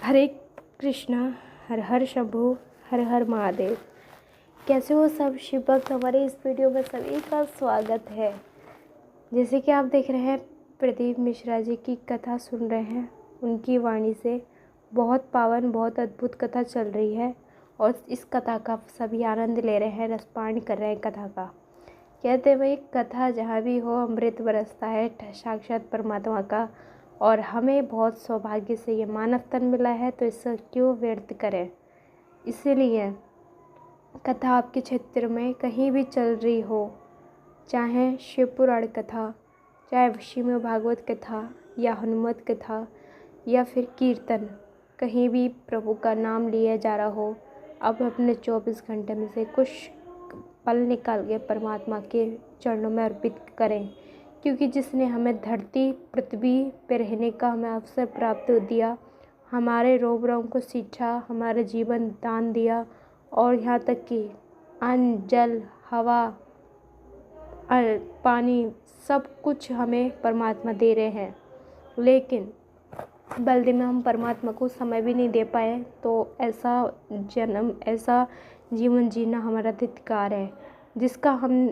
हरे कृष्णा, हर हर शंभू, हर हर महादेव। कैसे हो सब शिव भक्त? हमारे इस वीडियो में सभी का स्वागत है। जैसे कि आप देख रहे हैं, प्रदीप मिश्रा जी की कथा सुन रहे हैं। उनकी वाणी से बहुत पावन, बहुत अद्भुत कथा चल रही है और इस कथा का सभी आनंद ले रहे हैं, रसपान कर रहे हैं कथा का। कहते हैं भाई, कथा जहाँ भी हो अमृत बरसता है, साक्षात परमात्मा का। और हमें बहुत सौभाग्य से ये मानव तन मिला है, तो इसे क्यों व्यर्थ करें। इसीलिए कथा आपके क्षेत्र में कहीं भी चल रही हो, चाहे शिव पुराण कथा, चाहे श्रीमद् भागवत कथा या हनुमत कथा या फिर कीर्तन, कहीं भी प्रभु का नाम लिया जा रहा हो, अब अपने 24 घंटे में से कुछ पल निकाल के परमात्मा के चरणों में अर्पित करें। क्योंकि जिसने हमें धरती पृथ्वी पर रहने का हमें अवसर प्राप्त दिया, हमारे रोम रोम को सींचा, हमारा जीवन दान दिया, और यहाँ तक कि अन्न, जल, हवा, पानी, सब कुछ हमें परमात्मा दे रहे हैं। लेकिन बल्कि में हम परमात्मा को समय भी नहीं दे पाए, तो ऐसा जन्म, ऐसा जीवन जीना हमारा धिक्कार है। जिसका हम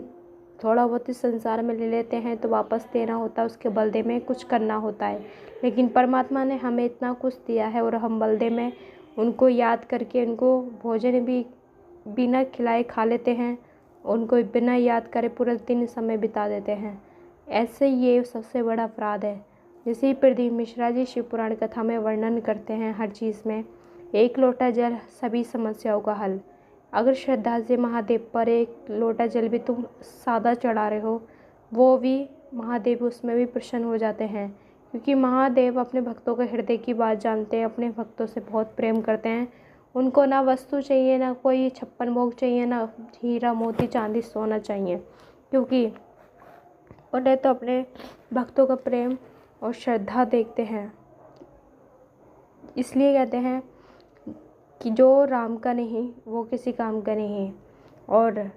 थोड़ा बहुत इस संसार में ले लेते हैं तो वापस देना होता है, उसके बदले में कुछ करना होता है। लेकिन परमात्मा ने हमें इतना कुछ दिया है और हम बदले में उनको याद करके उनको भोजन भी बिना खिलाए खा लेते हैं, उनको बिना याद करे पूरा दिन समय बिता देते हैं। ऐसे ये सबसे बड़ा अपराध है। जैसे ही प्रदीप मिश्रा जी शिव पुराण कथा में वर्णन करते हैं, हर चीज़ में एक लोटा जल सभी समस्याओं का हल। अगर श्रद्धा से महादेव पर एक लोटा जल भी तुम सादा चढ़ा रहे हो, वो भी महादेव उसमें भी प्रसन्न हो जाते हैं। क्योंकि महादेव अपने भक्तों के हृदय की बात जानते हैं, अपने भक्तों से बहुत प्रेम करते हैं। उनको ना वस्तु चाहिए, ना कोई 56 भोग चाहिए, ना हीरा मोती चांदी सोना चाहिए, क्योंकि उन्हें तो अपने भक्तों का प्रेम और श्रद्धा देखते हैं। इसलिए कहते हैं कि जो राम का नहीं वो किसी काम का नहीं, और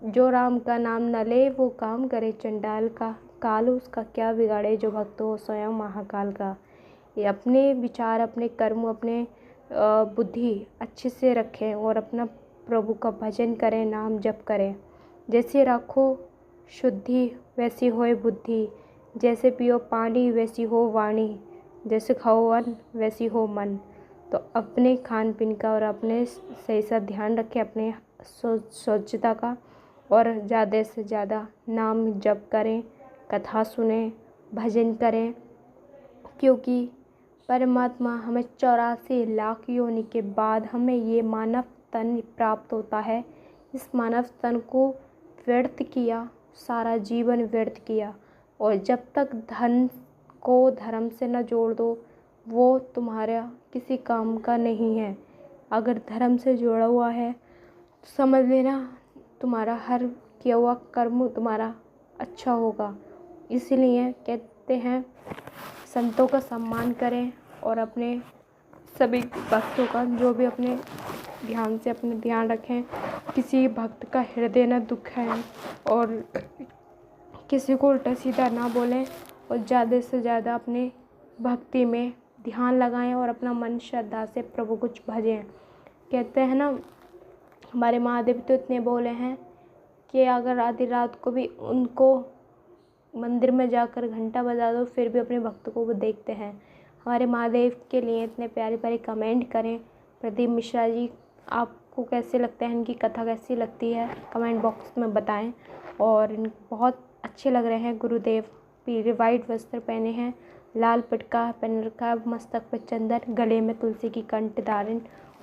जो राम का नाम न ले वो काम करे चंडाल का। काल उसका क्या बिगाड़े, जो भक्त हो स्वयं महाकाल का। ये अपने विचार, अपने कर्म, अपने बुद्धि अच्छे से रखें और अपना प्रभु का भजन करें, नाम जप करें। जैसे रखो शुद्धि वैसी होए बुद्धि, जैसे पियो पानी वैसी हो वाणी, जैसे खाओ अन्न वैसी हो मन। तो अपने खान पीन का और अपने सही सा ध्यान रखें, अपने स्वच्छता का, और ज़्यादा से ज़्यादा नाम जप करें, कथा सुने, भजन करें। क्योंकि परमात्मा हमें 84 लाख योनि के बाद हमें ये मानव तन प्राप्त होता है। इस मानव तन को व्यर्थ किया, सारा जीवन व्यर्थ किया। और जब तक धन को धर्म से न जोड़ दो, वो तुम्हारा किसी काम का नहीं है। अगर धर्म से जोड़ा हुआ है तो समझ लेना तुम्हारा हर किया हुआ कर्म तुम्हारा अच्छा होगा। इसीलिए कहते हैं संतों का सम्मान करें और अपने सभी भक्तों का जो भी अपने ध्यान से अपने ध्यान रखें। किसी भक्त का हृदय न दुखाएं और किसी को उल्टा सीधा ना बोलें, और ज़्यादा से ज़्यादा अपने भक्ति में ध्यान लगाएं और अपना मन श्रद्धा से प्रभु कुछ भजें। कहते हैं ना, हमारे महादेव तो इतने बोले हैं कि अगर आधी रात को भी उनको मंदिर में जाकर घंटा बजा दो, फिर भी अपने भक्त को वो देखते हैं। हमारे महादेव के लिए इतने प्यारे प्यारे कमेंट करें। प्रदीप मिश्रा जी, आपको कैसे लगते हैं, इनकी कथा कैसी लगती है, कमेंट बॉक्स में बताएं। और बहुत अच्छे लग रहे हैं। गुरुदेव पीले वाइट वस्त्र पहने हैं, लाल पटका पहन रखा है, मस्तक पर चंदन, गले में तुलसी की कंठ धारण,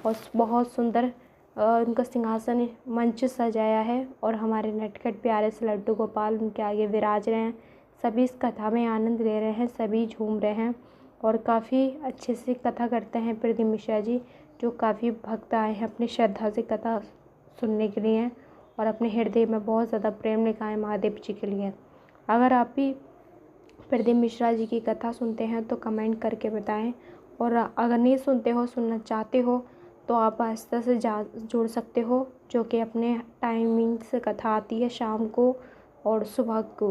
और बहुत सुंदर उनका सिंहासन मंच सजाया है। और हमारे नटखट प्यारे से लड्डू गोपाल उनके आगे विराज रहे हैं। सभी इस कथा में आनंद ले रहे हैं, सभी झूम रहे हैं, और काफ़ी अच्छे से कथा करते हैं प्रदीप मिश्रा जी, जो काफ़ी भक्त आए हैं अपनी श्रद्धा से कथा सुनने के लिए, और अपने हृदय में बहुत ज़्यादा प्रेम लेकर आए महादेव जी के लिए। अगर आप भी प्रदीप मिश्रा जी की कथा सुनते हैं तो कमेंट करके बताएं, और अगर नहीं सुनते हो, सुनना चाहते हो, तो आप आस्था से जुड़ सकते हो, जो कि अपने टाइमिंग से कथा आती है शाम को और सुबह को।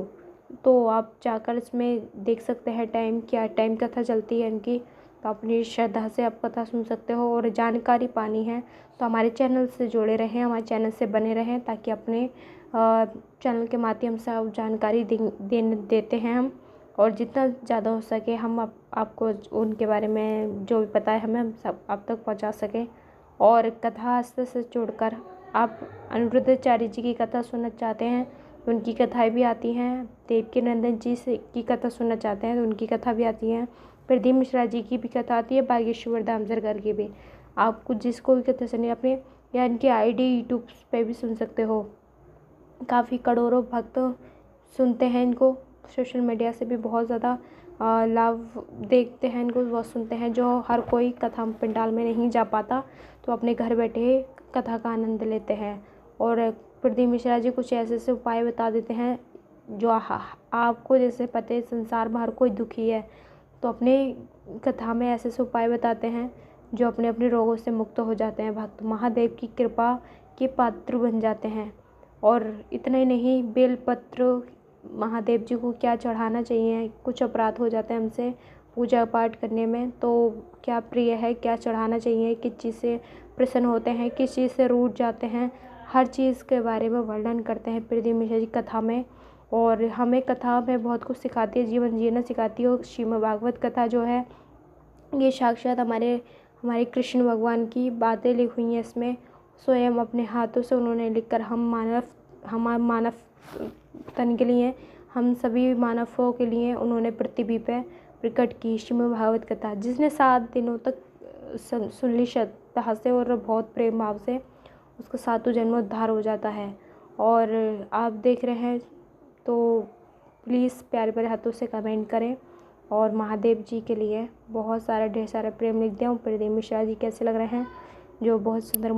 तो आप जाकर इसमें देख सकते हैं टाइम क्या टाइम कथा चलती है इनकी। तो अपनी श्रद्धा से आप कथा सुन सकते हो। और जानकारी पानी है तो हमारे चैनल से जुड़े रहें, हमारे चैनल से बने रहें, ताकि अपने चैनल के माध्यम से आप जानकारी देते हैं हम, और जितना ज़्यादा हो सके हम आपको उनके बारे में जो भी पता है हमें हम सब आप तक पहुंचा सकें। और कथा आस्था से जोड़कर आप अनिरुद्धाचार्य जी की कथा सुनना चाहते हैं तो उनकी कथाएं भी आती हैं। देवकीनंदन जी से की कथा सुनना चाहते हैं तो उनकी कथा भी आती है। प्रदीप मिश्रा जी की भी कथा आती है, बागेश्वर धाम सरकार की भी। आपको जिसको भी कथा सुननी अपने या इनकी आईडी यूट्यूब पे भी सुन सकते हो। काफ़ी करोड़ों भक्त सुनते हैं इनको, सोशल मीडिया से भी बहुत ज़्यादा लाभ देखते हैं इनको, बहुत सुनते हैं। जो हर कोई कथा पंडाल में नहीं जा पाता तो अपने घर बैठे कथा का आनंद लेते हैं। और प्रदीप मिश्रा जी कुछ ऐसे ऐसे उपाय बता देते हैं जो आपको जैसे पता है संसार में हर कोई दुखी है, तो अपने कथा में ऐसे ऐसे उपाय बताते हैं जो अपने अपने रोगों से मुक्त हो जाते हैं। भक्त महादेव की कृपा के पात्र बन जाते हैं। और इतना ही नहीं, बेलपत्र महादेव जी को क्या चढ़ाना चाहिए, कुछ अपराध हो जाते हैं हमसे पूजा पाठ करने में, तो क्या प्रिय है, क्या चढ़ाना चाहिए, किस चीज़ से प्रसन्न होते हैं, किस चीज़ से रूठ जाते हैं, हर चीज़ के बारे में वर्णन करते हैं प्रदीप मिश्रा जी कथा में। और हमें कथा में बहुत कुछ सिखाती है, जीवन जीना सिखाती है। और श्रीमद् भागवत कथा जो है ये साक्षात हमारे कृष्ण भगवान की बातें लिखी हुई हैं इसमें। स्वयं अपने हाथों से उन्होंने लिखकर हमारे मानव तन के लिए, हम सभी मानवों के लिए उन्होंने पृथ्वी पे प्रकट की श्रीमद् भागवत कथा, जिसने 7 दिनों तक सुन ली श्रद्धा से और बहुत प्रेम भाव से, उसका 7 जन्म उद्धार हो जाता है। और आप देख रहे हैं तो प्लीज़ प्यारे प्यारे हाथों से कमेंट करें और महादेव जी के लिए बहुत सारा ढेर सारा प्रेम लिख दें। प्रदीप मिश्रा जी कैसे लग रहे हैं, जो बहुत सुंदर